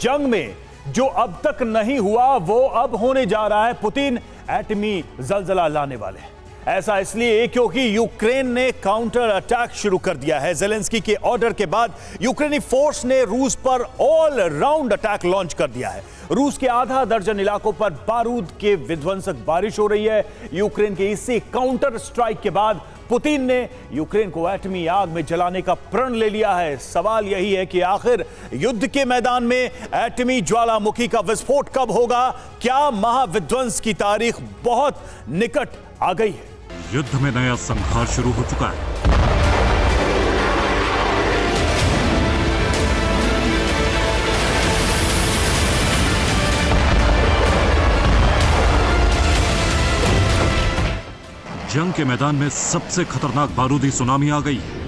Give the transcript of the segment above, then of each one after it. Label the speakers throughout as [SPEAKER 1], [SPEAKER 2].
[SPEAKER 1] जंग में जो अब तक नहीं हुआ वो अब होने जा रहा है। पुतिन एटमी जलजला लाने वाले हैं। ऐसा इसलिए क्योंकि यूक्रेन ने काउंटर अटैक शुरू कर दिया है। ज़ेलेंस्की के ऑर्डर के बाद यूक्रेनी फोर्स ने रूस पर ऑल राउंड अटैक लॉन्च कर दिया है। रूस के आधा दर्जन इलाकों पर बारूद के विध्वंसक बारिश हो रही है। यूक्रेन के इसी काउंटर स्ट्राइक के बाद पुतिन ने यूक्रेन को एटमी आग में जलाने का प्रण ले लिया है। सवाल यही है कि आखिर युद्ध के मैदान में एटमी ज्वालामुखी का विस्फोट कब होगा? क्या महाविध्वंस की तारीख बहुत निकट आ गई है?
[SPEAKER 2] युद्ध में नया संघर्ष शुरू हो चुका है। जंग के मैदान में सबसे खतरनाक बारूदी सुनामी आ गई है।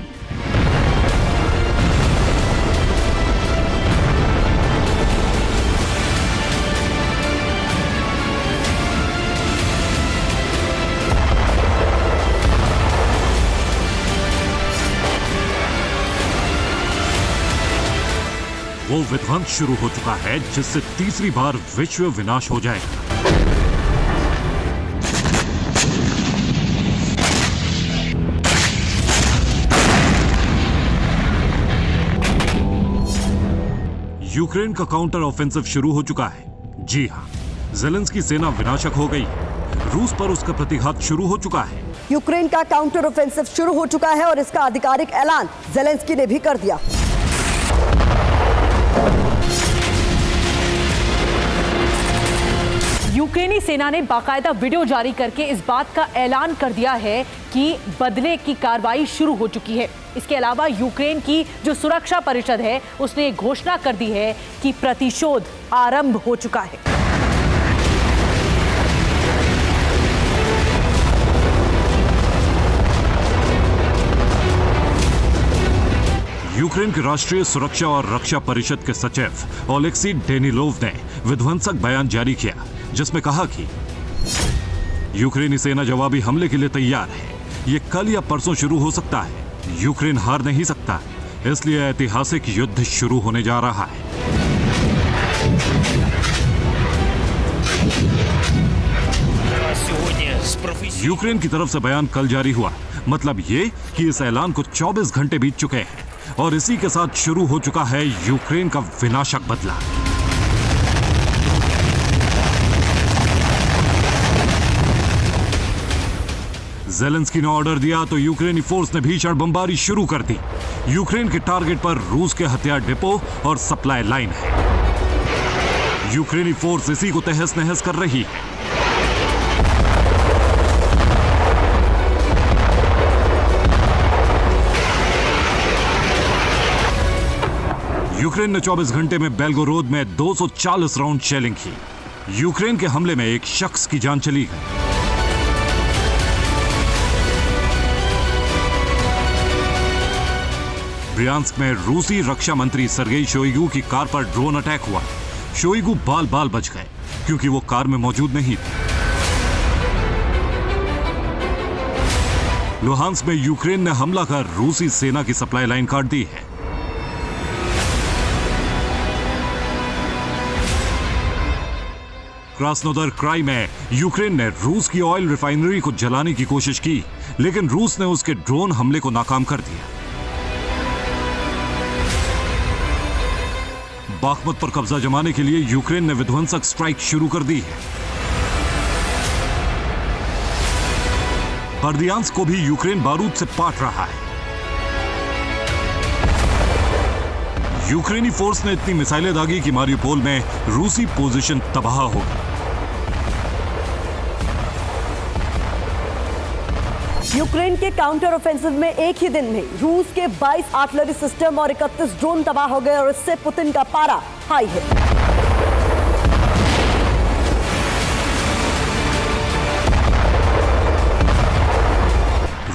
[SPEAKER 2] वो विध्वंस शुरू हो चुका है जिससे तीसरी बार विश्व विनाश हो जाएगा। यूक्रेन का काउंटर ऑफेंसिव शुरू हो चुका है। जी हां, ज़ेलेंस्की सेना विनाशक हो गई है। रूस पर उसका प्रतिघात शुरू हो चुका है।
[SPEAKER 3] यूक्रेन का काउंटर ऑफेंसिव शुरू हो चुका है और इसका आधिकारिक ऐलान ज़ेलेंस्की ने भी कर दिया।
[SPEAKER 4] यूक्रेनी सेना ने बाकायदा वीडियो जारी करके इस बात का ऐलान कर दिया है कि बदले की कार्रवाई शुरू हो चुकी है। इसके अलावा यूक्रेन की जो सुरक्षा परिषद है उसने घोषणा कर दी है कि प्रतिशोध आरंभ हो चुका है।
[SPEAKER 2] यूक्रेन के राष्ट्रीय सुरक्षा और रक्षा परिषद के सचिव ओलेक्सी डेनिलोव ने विध्वंसक बयान जारी किया, जिसमें कहा कि यूक्रेनी सेना जवाबी हमले के लिए तैयार है। ये कल या परसों शुरू हो सकता है। यूक्रेन हार नहीं सकता, इसलिए ऐतिहासिक युद्ध शुरू होने जा रहा है। यूक्रेन की तरफ से बयान कल जारी हुआ, मतलब ये कि इस ऐलान को 24 घंटे बीत चुके हैं और इसी के साथ शुरू हो चुका है यूक्रेन का विनाशक बदला। ज़ेलेंस्की ने ऑर्डर दिया तो यूक्रेनी फोर्स ने भीषण बमबारी शुरू कर दी। यूक्रेन के टारगेट पर रूस के हथियार डिपो और सप्लाई लाइन है। यूक्रेनी फोर्स इसी को तहस नहस कर रही है। यूक्रेन ने 24 घंटे में बेल्गोरोद में 240 राउंड शेलिंग की। यूक्रेन के हमले में एक शख्स की जान चली गई। ब्रियांस्क में रूसी रक्षा मंत्री सर्गेई शोइगु की कार पर ड्रोन अटैक हुआ। शोइगु बाल बाल बच गए क्योंकि वो कार में मौजूद नहीं थे। लुहांस्क में यूक्रेन ने हमला कर रूसी सेना की सप्लाई लाइन काट दी है। क्रास्नोदर क्राई में यूक्रेन ने रूस की ऑयल रिफाइनरी को जलाने की कोशिश की, लेकिन रूस ने उसके ड्रोन हमले को नाकाम कर दिया। बाखमत पर कब्जा जमाने के लिए यूक्रेन ने विध्वंसक स्ट्राइक शुरू कर दी है। बर्दियांस्क को भी यूक्रेन बारूद से पाट रहा है। यूक्रेनी फोर्स ने इतनी मिसाइलें दागी कि मारियुपोल में रूसी पोजीशन तबाह हो गई।
[SPEAKER 3] यूक्रेन के काउंटर ऑफेंसिव में एक ही दिन में रूस के 22 आर्टिलरी सिस्टम और 31 ड्रोन तबाह हो गए और इससे पुतिन का पारा हाई है।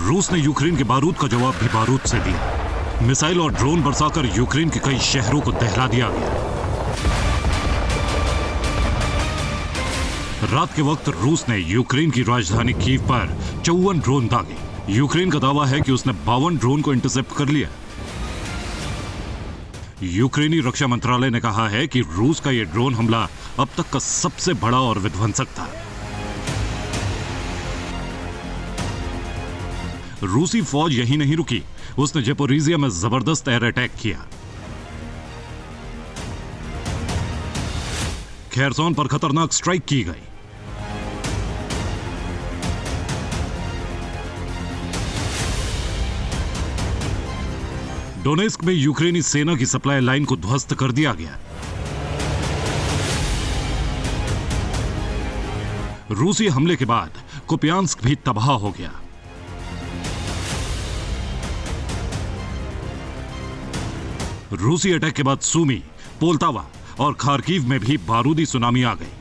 [SPEAKER 2] रूस ने यूक्रेन के बारूद का जवाब भी बारूद से दिया। मिसाइल और ड्रोन बरसाकर यूक्रेन के कई शहरों को दहला दिया गया। रात के वक्त रूस ने यूक्रेन की राजधानी कीव पर 54 ड्रोन दागे। यूक्रेन का दावा है कि उसने 52 ड्रोन को इंटरसेप्ट कर लिया। यूक्रेनी रक्षा मंत्रालय ने कहा है कि रूस का यह ड्रोन हमला अब तक का सबसे बड़ा और विध्वंसक था। रूसी फौज यहीं नहीं रुकी, उसने ज़ेपोरिज़िया में जबरदस्त एयर अटैक किया। खेरसोन पर खतरनाक स्ट्राइक की गई। डोनेस्क में यूक्रेनी सेना की सप्लाई लाइन को ध्वस्त कर दिया गया। रूसी हमले के बाद कुपियांस्क भी तबाह हो गया। रूसी अटैक के बाद सूमी, पोल्तावा और खार्किव में भी बारूदी सुनामी आ गई।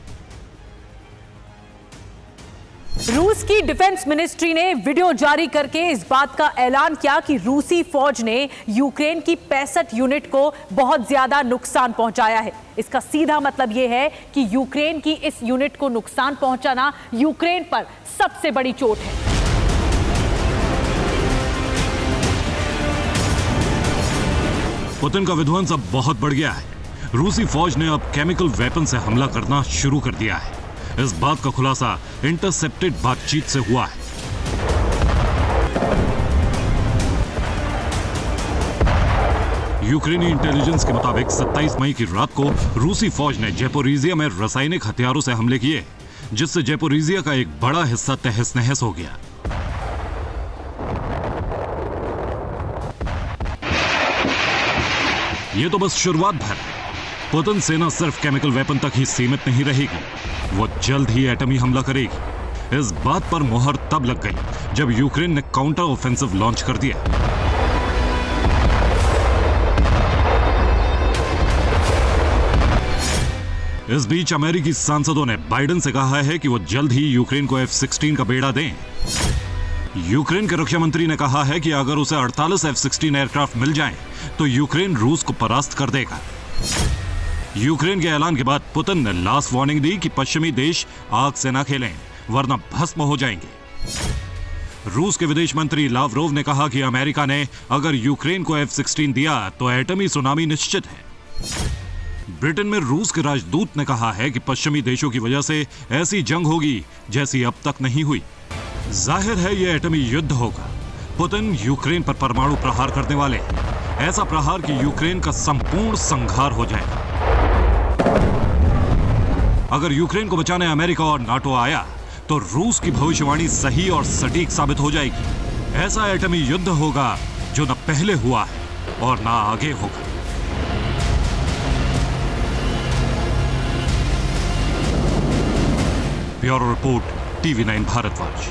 [SPEAKER 4] रूस की डिफेंस मिनिस्ट्री ने वीडियो जारी करके इस बात का ऐलान किया कि रूसी फौज ने यूक्रेन की 65 यूनिट को बहुत ज्यादा नुकसान पहुंचाया है। इसका सीधा मतलब यह है कि यूक्रेन की इस यूनिट को नुकसान पहुंचाना यूक्रेन पर सबसे बड़ी चोट है।
[SPEAKER 2] पुतिन का विध्वंस अब बहुत बढ़ गया है। रूसी फौज ने अब केमिकल वेपन से हमला करना शुरू कर दिया है। इस बात का खुलासा इंटरसेप्टेड बातचीत से हुआ है। यूक्रेनी इंटेलिजेंस के मुताबिक 27 मई की रात को रूसी फौज ने ज़ेपोरिज़िया में रासायनिक हथियारों से हमले किए, जिससे ज़ेपोरिज़िया का एक बड़ा हिस्सा तहस नहस हो गया। यह तो बस शुरुआत भर है। पुतिन सेना सिर्फ केमिकल वेपन तक ही सीमित नहीं रहेगी, वो जल्द ही एटमी हमला करेगी। इस बात पर मोहर तब लग गई जब यूक्रेन ने काउंटर ऑफेंसिव लॉन्च कर दिया। इस बीच अमेरिकी सांसदों ने बाइडेन से कहा है कि वो जल्द ही यूक्रेन को F-16 का बेड़ा दें। यूक्रेन के रक्षा मंत्री ने कहा है कि अगर उसे 48 F-16 एयरक्राफ्ट मिल जाएं, तो यूक्रेन रूस को परास्त कर देगा। यूक्रेन के ऐलान के बाद पुतिन ने लास्ट वार्निंग दी कि पश्चिमी देश आग से न खेलें, वरना भस्म हो जाएंगे। रूस के विदेश मंत्री लावरोव ने कहा कि अमेरिका ने अगर यूक्रेन को F-16 दिया तो एटमी सुनामी निश्चित है। ब्रिटेन में रूस के राजदूत ने कहा है कि पश्चिमी देशों की वजह से ऐसी जंग होगी जैसी अब तक नहीं हुई। जाहिर है यह एटमी युद्ध होगा। पुतिन यूक्रेन पर परमाणु प्रहार करने वाले हैं, ऐसा प्रहार कि यूक्रेन का संपूर्ण संहार हो जाएगा। अगर यूक्रेन को बचाने अमेरिका और नाटो आया तो रूस की भविष्यवाणी सही और सटीक साबित हो जाएगी। ऐसा एटमी युद्ध होगा जो न पहले हुआ है और न आगे होगा। Bureau report, TV9 Bharatvarsh.